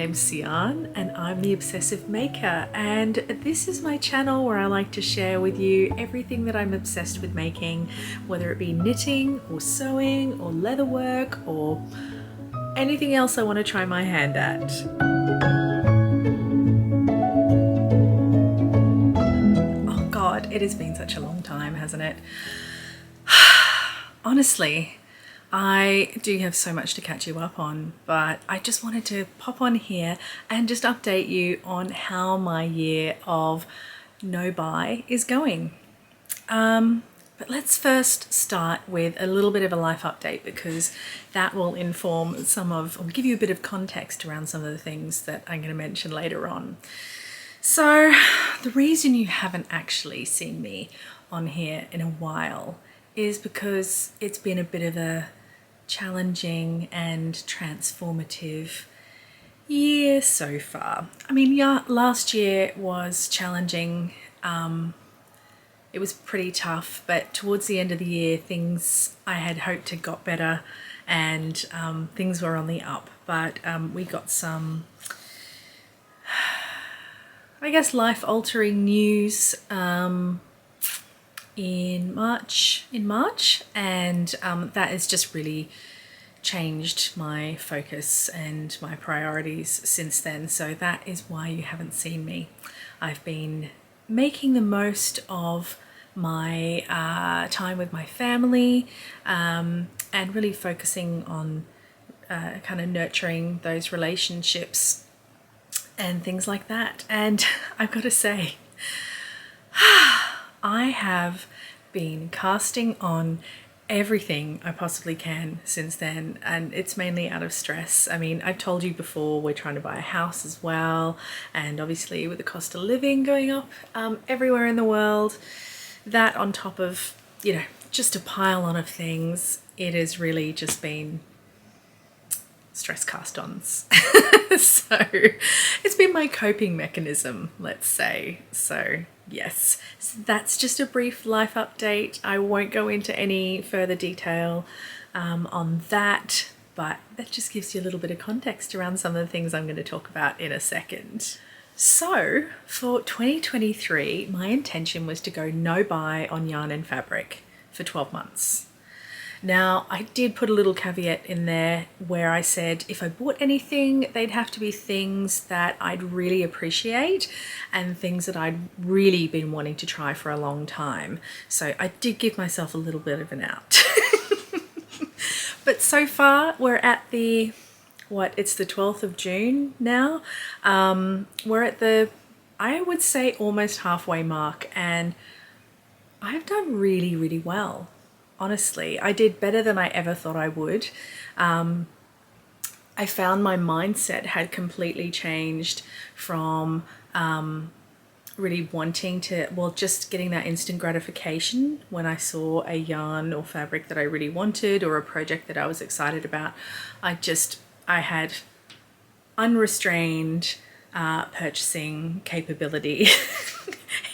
name's Sian and I'm the Obsessive Maker, and this is my channel where I like to share with you everything that I'm obsessed with making, whether it be knitting or sewing or leatherwork or anything else I want to try my hand at. Oh God, it has been such a long time, hasn't it? Honestly, I do have so much to catch you up on, but I just wanted to pop on here and just update you on how my year of no buy is going. But let's first start with a little bit of a life update, because that will inform or give you a bit of context around some of the things that I'm going to mention later on. So the reason you haven't actually seen me on here in a while is because it's been a bit of a challenging and transformative year so far. I mean, yeah, last year was challenging. It was pretty tough, but towards the end of the year, things I had hoped had got better, and things were on the up. But we got some, I guess, life-altering news in March, and that has just really changed my focus and my priorities since then. So that is why you haven't seen me. I've been making the most of my time with my family, and really focusing on kind of nurturing those relationships and things like that. And I've got to say, I have been casting on everything I possibly can since then, and it's mainly out of stress. I mean, I've told you before, we're trying to buy a house as well, and obviously with the cost of living going up everywhere in the world, that on top of, you know, just a pile on of things, it has really just been stress cast-ons. So it's been my coping mechanism, let's say. So yes, so that's just a brief life update. I won't go into any further detail on that, but that just gives you a little bit of context around some of the things I'm going to talk about in a second. So for 2023, my intention was to go no buy on yarn and fabric for 12 months. Now, I did put a little caveat in there where I said if I bought anything, they'd have to be things that I'd really appreciate and things that I'd really been wanting to try for a long time. So I did give myself a little bit of an out. But so far, we're at the, it's the 12th of June now. We're at the, I would say, almost halfway mark, and I've done really, really well. Honestly, I did better than I ever thought I would. I found my mindset had completely changed from really wanting to, well, just getting that instant gratification when I saw a yarn or fabric that I really wanted, or a project that I was excited about. I had unrestrained purchasing capability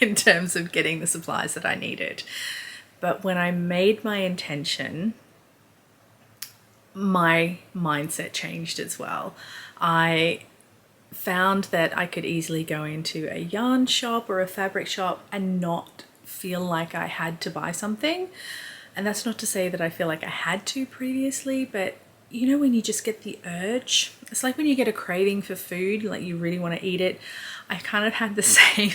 in terms of getting the supplies that I needed. But when I made my intention, my mindset changed as well. I found that I could easily go into a yarn shop or a fabric shop and not feel like I had to buy something. And that's not to say that I feel like I had to previously, but you know, when you just get the urge, it's like when you get a craving for food, like you really want to eat it. I kind of had the same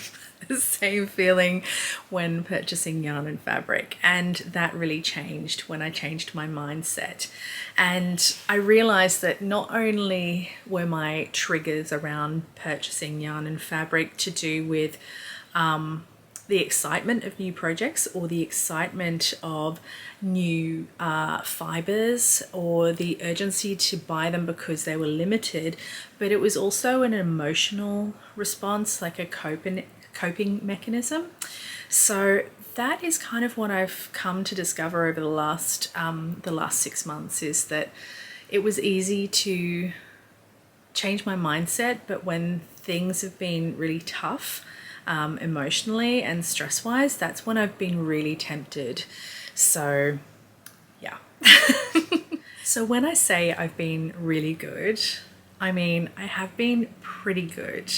feeling when purchasing yarn and fabric, and that really changed when I changed my mindset. And I realized that not only were my triggers around purchasing yarn and fabric to do with the excitement of new projects, or the excitement of new fibers, or the urgency to buy them because they were limited, but it was also an emotional response, like a coping mechanism. So that is kind of what I've come to discover over the last 6 months, is that it was easy to change my mindset, but when things have been really tough emotionally and stress-wise, that's when I've been really tempted. So yeah. So when I say I've been really good, I mean, I have been pretty good.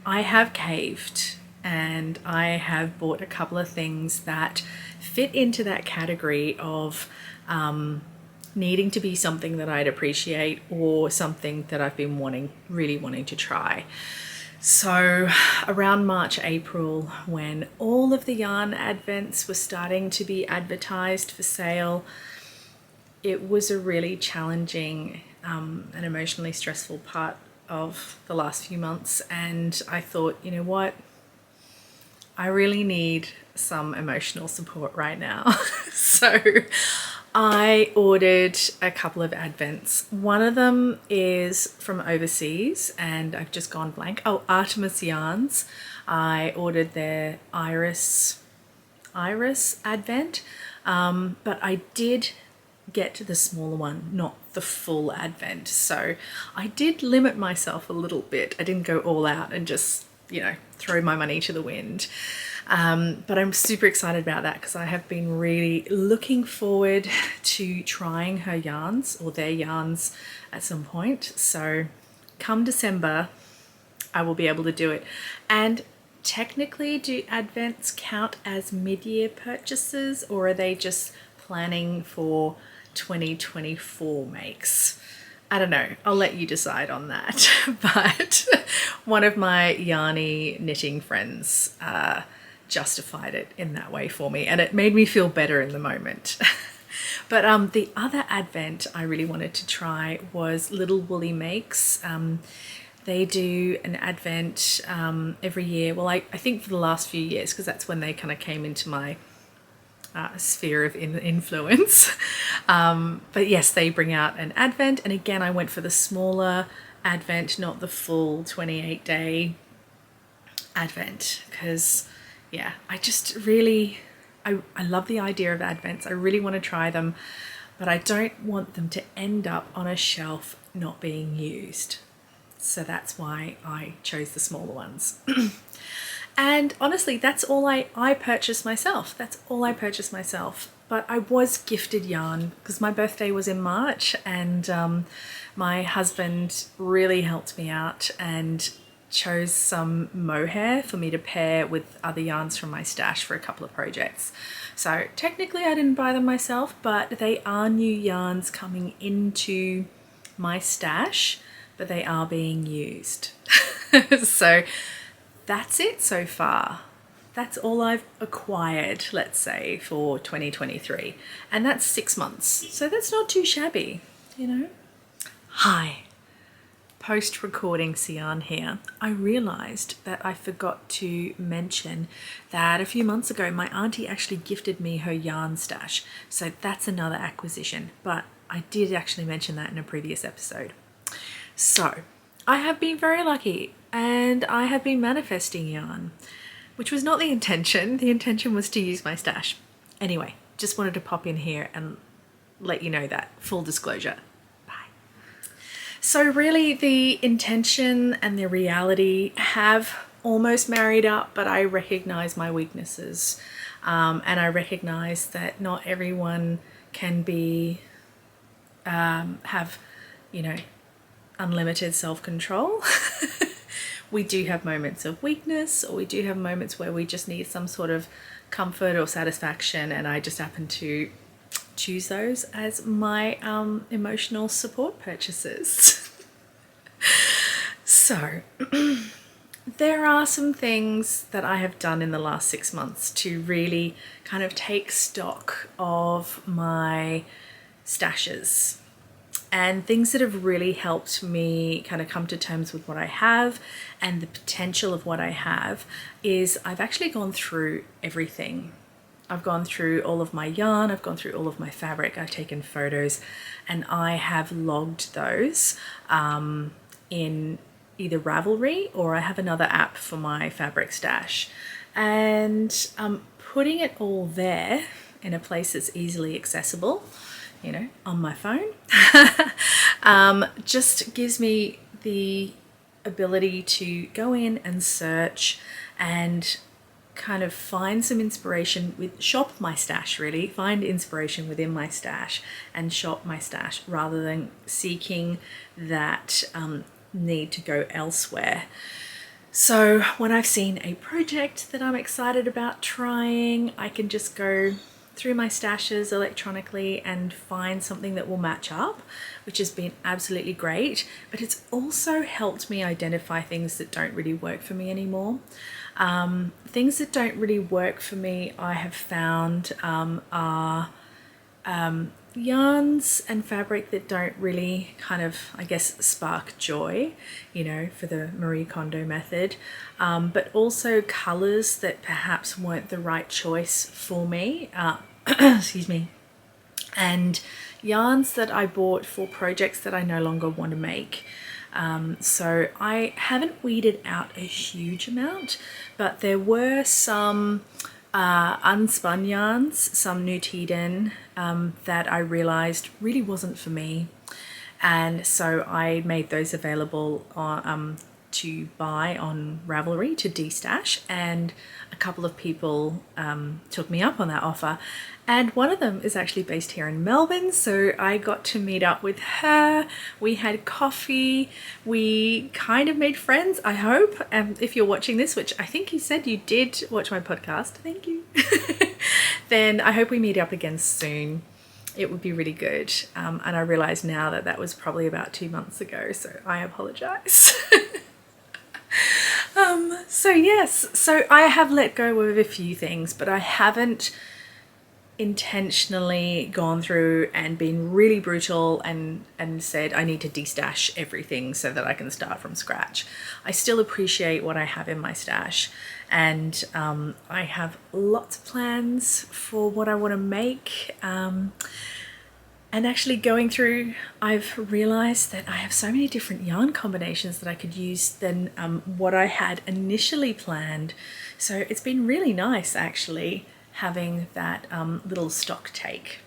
I have caved and I have bought a couple of things that fit into that category of needing to be something that I'd appreciate or something that I've been really wanting to try. So around March, April, when all of the yarn advents were starting to be advertised for sale, it was a really challenging and emotionally stressful part of the last few months. And I thought, you know what? I really need some emotional support right now. So I ordered a couple of advents. One of them is from overseas and I've just gone blank. Oh, Artemis Yarns. I ordered their Iris advent, but I did get to the smaller one, not the full advent. So I did limit myself a little bit. I didn't go all out and just, throw my money to the wind. But I'm super excited about that because I have been really looking forward to trying her yarns or their yarns at some point. So come December, I will be able to do it. And technically, do advents count as mid-year purchases or are they just planning for 2024 makes? I don't know. I'll let you decide on that. But one of my yarny knitting friends justified it in that way for me, and it made me feel better in the moment. But the other advent I really wanted to try was Little Woolly Makes. They do an advent every year. Well, I think for the last few years, because that's when they kind of came into my sphere of influence. But yes, they bring out an advent. And again, I went for the smaller advent, not the full 28-day advent. Because, yeah, I love the idea of advents. I really want to try them. But I don't want them to end up on a shelf not being used. So that's why I chose the smaller ones. And honestly, that's all I purchased myself. That's all I purchased myself. But I was gifted yarn because my birthday was in March and my husband really helped me out and chose some mohair for me to pair with other yarns from my stash for a couple of projects. So technically I didn't buy them myself, but they are new yarns coming into my stash, but they are being used. So that's it so far. That's all I've acquired, let's say, for 2023. And that's 6 months. So that's not too shabby, Hi. Post-recording Sian here. I realised that I forgot to mention that a few months ago, my auntie actually gifted me her yarn stash. So that's another acquisition. But I did actually mention that in a previous episode. So I have been very lucky and I have been manifesting yarn, which was not the intention. The intention was to use my stash. Anyway, just wanted to pop in here and let you know that. Full disclosure. Bye. So really the intention and the reality have almost married up, but I recognize my weaknesses. And I recognize that not everyone can have, unlimited self-control. We do have moments of weakness, or we do have moments where we just need some sort of comfort or satisfaction, and I just happen to choose those as my emotional support purchases. So there are some things that I have done in the last 6 months to really kind of take stock of my stashes. And things that have really helped me kind of come to terms with what I have and the potential of what I have is I've actually gone through everything. I've gone through all of my yarn, I've gone through all of my fabric, I've taken photos, and I have logged those in either Ravelry or I have another app for my fabric stash. And putting it all there in a place that's easily accessible, on my phone, just gives me the ability to go in and search and kind of find some inspiration shop my stash, really find inspiration within my stash and shop my stash rather than seeking that need to go elsewhere. So when I've seen a project that I'm excited about trying, I can just go through my stashes electronically and find something that will match up, which has been absolutely great. But it's also helped me identify things that don't really work for me anymore. Things that don't really work for me, I have found are yarns and fabric that don't really kind of, I guess, spark joy, you know, for the Marie Kondo method, but also colors that perhaps weren't the right choice for me, excuse me, and yarns that I bought for projects that I no longer want to make. So I haven't weeded out a huge amount, but there were some unspun yarns, some New Tiden, that I realized really wasn't for me. And so I made those available on, to buy on Ravelry to destash, and a couple of people took me up on that offer. And one of them is actually based here in Melbourne, so I got to meet up with her. We had coffee, we kind of made friends, I hope. If you're watching this, which I think you said you did watch my podcast, thank you. Then I hope we meet up again soon. It would be really good. And I realise now that that was probably about 2 months ago, so I apologise. So yes, so I have let go of a few things, but I haven't intentionally gone through and been really brutal and said I need to destash everything so that I can start from scratch. I still appreciate what I have in my stash, and I have lots of plans for what I want to make. And actually going through, I've realized that I have so many different yarn combinations that I could use than what I had initially planned. So it's been really nice actually having that little stock take.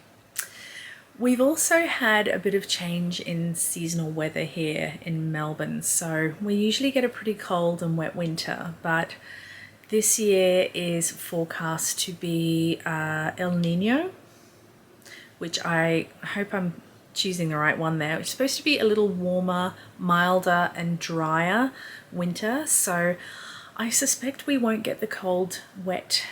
We've also had a bit of change in seasonal weather here in Melbourne. So we usually get a pretty cold and wet winter, but this year is forecast to be El Nino, which I hope I'm choosing the right one there. It's supposed to be a little warmer, milder and drier winter. So I suspect we won't get the cold, wet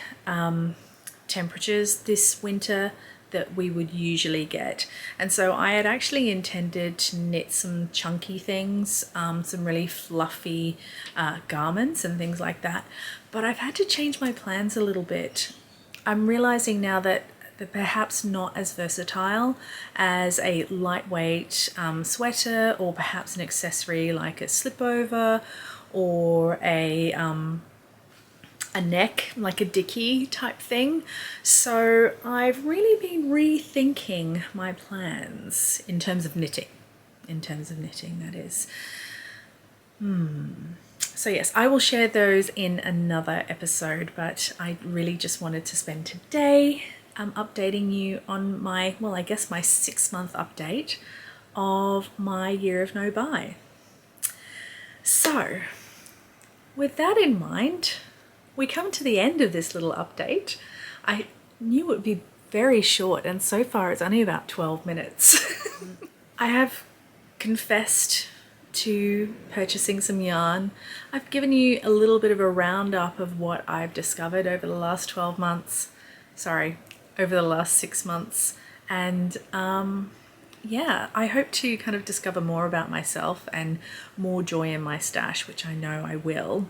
temperatures this winter that we would usually get. And so I had actually intended to knit some chunky things, some really fluffy garments and things like that. But I've had to change my plans a little bit. I'm realizing now that they're perhaps not as versatile as a lightweight sweater, or perhaps an accessory like a slipover, or a neck, like a dicky type thing. So I've really been rethinking my plans in terms of knitting. That is. So yes, I will share those in another episode, but I really just wanted to spend today updating you on my, well, I guess my 6-month update of my year of no buy. So with that in mind, we come to the end of this little update. I knew it would be very short, and so far it's only about 12 minutes. I have confessed to purchasing some yarn. I've given you a little bit of a roundup of what I've discovered over the last 12 months. Sorry, over the last 6 months. And yeah, I hope to kind of discover more about myself and more joy in my stash, which I know I will.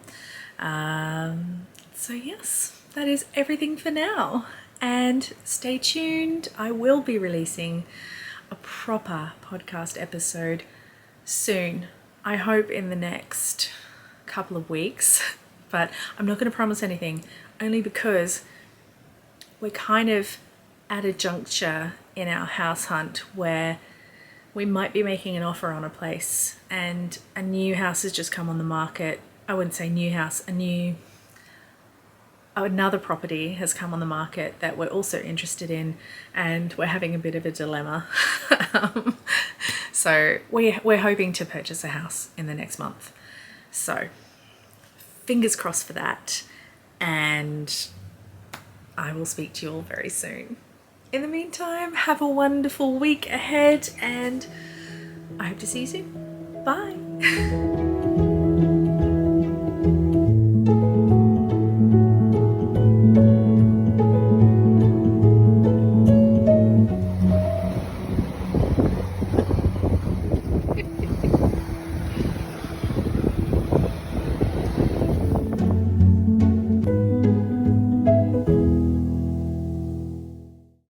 So yes, that is everything for now. And stay tuned. I will be releasing a proper podcast episode soon. I hope in the next couple of weeks, but I'm not going to promise anything, only because we're kind of at a juncture in our house hunt where we might be making an offer on a place, and a new house has just come on the market. I wouldn't say new house, another property has come on the market that we're also interested in, and we're having a bit of a dilemma. So we're hoping to purchase a house in the next month. So fingers crossed for that, and I will speak to you all very soon. In the meantime, have a wonderful week ahead, and I hope to see you soon. Bye.